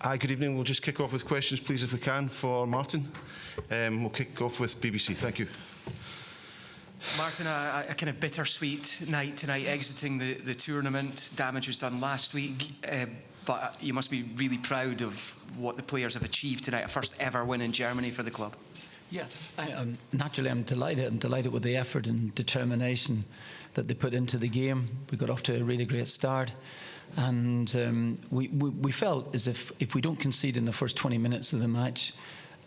Hi, good evening. We'll just kick off with questions, please, if we can, for Martin. We'll kick off with BBC. Thank you. Martin, a kind of bittersweet night tonight, exiting the tournament. Damage was done last week, but you must be really proud of what the players have achieved tonight, a first ever win in Germany for the club. Yeah, naturally I'm delighted. I'm delighted with the effort and determination that they put into the game. We got off to a really great start, and we felt as if we don't concede in the first 20 minutes of the match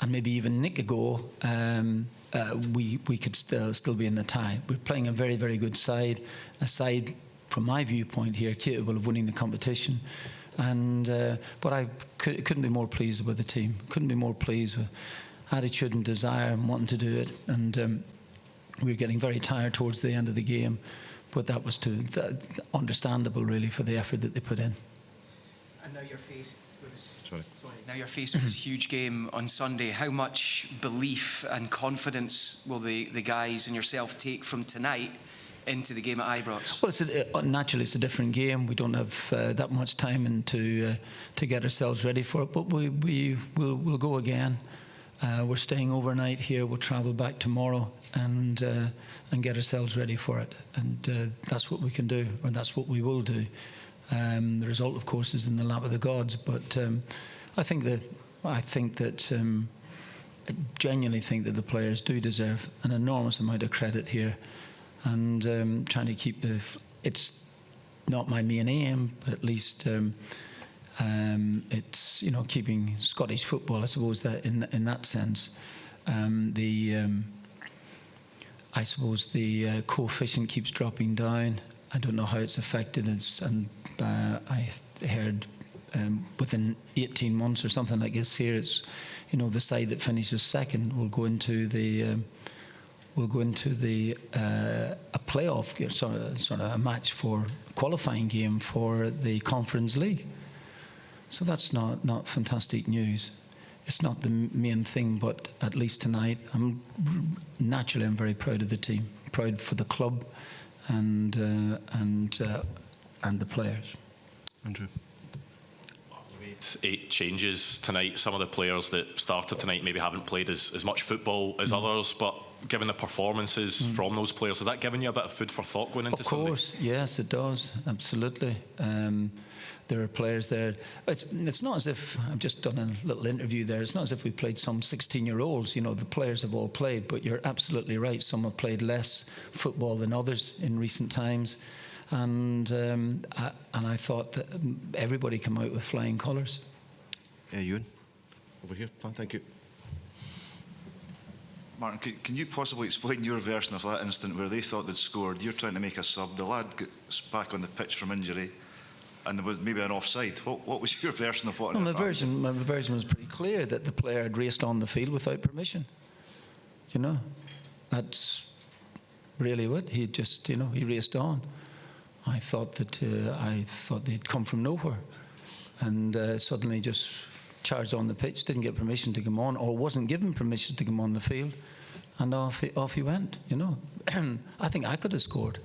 and maybe even nick a goal, we could still be in the tie. We're playing a very, very good side, a side from my viewpoint here capable of winning the competition. And but I couldn't be more pleased with the team. Couldn't be more pleased with attitude and desire and wanting to do it. And we were getting very tired towards the end of the game, but that was understandable really for the effort that they put in. And now you're faced with this huge game on Sunday. How much belief and confidence will the guys and yourself take from tonight into the game at Ibrox? Well, naturally it's a different game. We don't have that much time to get ourselves ready for it, but we'll go again. We're staying overnight here. We'll travel back tomorrow and get ourselves ready for it. And that's what we can do, or that's what we will do. The result, of course, is in the lap of the gods. But I genuinely think that the players do deserve an enormous amount of credit here. And trying to keep it's not my main aim, but at least it's keeping Scottish football, I suppose, that in that sense. I suppose the coefficient keeps dropping down. I don't know how it's affected us, and I heard within 18 months or something like this here, it's the side that finishes second will go into the a playoff, sort of a match for qualifying game for the Conference League. So that's not fantastic news. It's not the main thing, but at least tonight, I'm very proud of the team, proud for the club, and the players. Andrew. You made 8 changes tonight. Some of the players that started tonight maybe haven't played as much football as others, but given the performances from those players, has that given you a bit of food for thought going into Sunday? Of course, yes, it does, absolutely. There are players there. It's not as if, I've just done a little interview there, it's not as if we played some 16-year-olds, the players have all played, but you're absolutely right, some have played less football than others in recent times. And I thought that everybody came out with flying colours. Ewan, over here. Thank you. Martin, can you possibly explain your version of that instant where they thought they'd scored? You're trying to make a sub. The lad gets back on the pitch from injury, and there was maybe an offside. What was your version of what? Well, my version was pretty clear, that the player had raced on the field without permission. That's really what he just. He raced on. I thought they'd come from nowhere, and suddenly just charged on the pitch, didn't get permission to come on, or wasn't given permission to come on the field, and off he went. I think I could have scored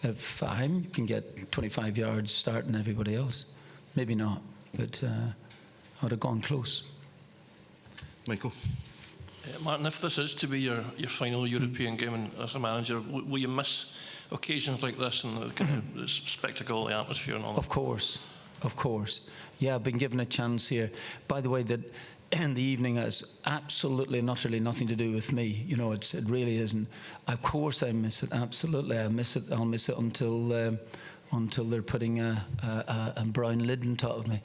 if I can get 25 yards starting everybody else. Maybe not, but I would have gone close. Michael. Martin, if this is to be your final European game and as a manager, will you miss occasions like this and the kind of the spectacle, the atmosphere and all that? Of course. Yeah, I've been given a chance here. By the way, that in the evening has absolutely and utterly nothing to do with me. It really isn't. Of course I miss it, absolutely. I miss it. I'll miss it until they're putting a brown lid on top of me.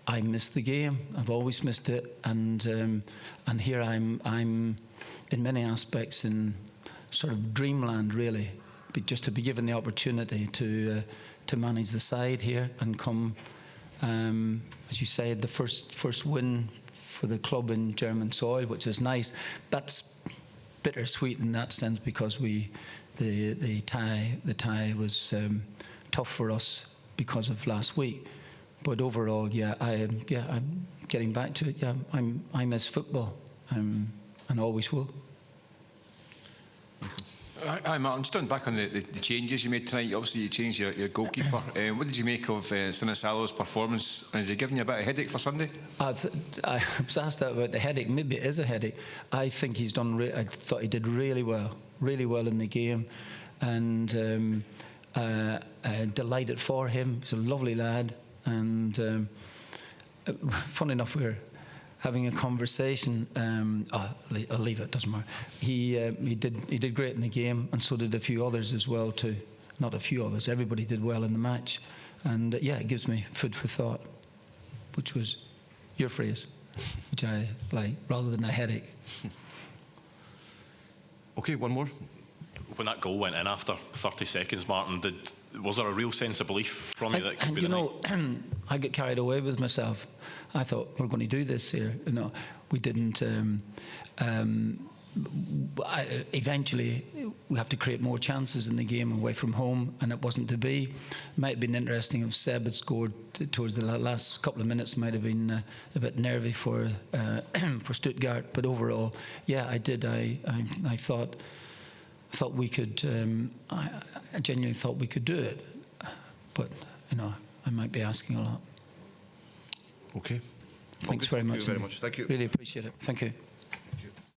I miss the game. I've always missed it, and here I'm in many aspects in sort of dreamland, really. But just to be given the opportunity to manage the side here and come, as you said, the first win for the club in German soil, which is nice. That's bittersweet in that sense, because the tie was tough for us because of last week. But overall, I'm getting back to it. Yeah, I miss football, and always will. Hi, Martin. Just back on the changes you made tonight. Obviously, you changed your goalkeeper. What did you make of Sinisalo's performance? Has he given you a bit of headache for Sunday? I was asked that about the headache. Maybe it is a headache. I think he's done. I thought he did really well in the game, and delighted for him. He's a lovely lad, and funny enough, we're having a conversation. I'll leave it. Doesn't matter. He did great in the game, and so did a few others as well too. Not a few others. Everybody did well in the match, and yeah, it gives me food for thought, which was your phrase, which I like, rather than a headache. Okay, one more. When that goal went in after 30 seconds, Martin, was there a real sense of belief from you that it could be the night? I get carried away with myself. I thought, we're going to do this here. We didn't. Eventually, we have to create more chances in the game away from home, and it wasn't to be. Might have been interesting if Seb had scored towards the last couple of minutes. Might have been a bit nervy for Stuttgart, but overall, yeah, I did. I thought we could. I genuinely thought we could do it, but I might be asking a lot. Okay. Thanks very much. Thank you very much. Thank you. Really appreciate it. Thank you.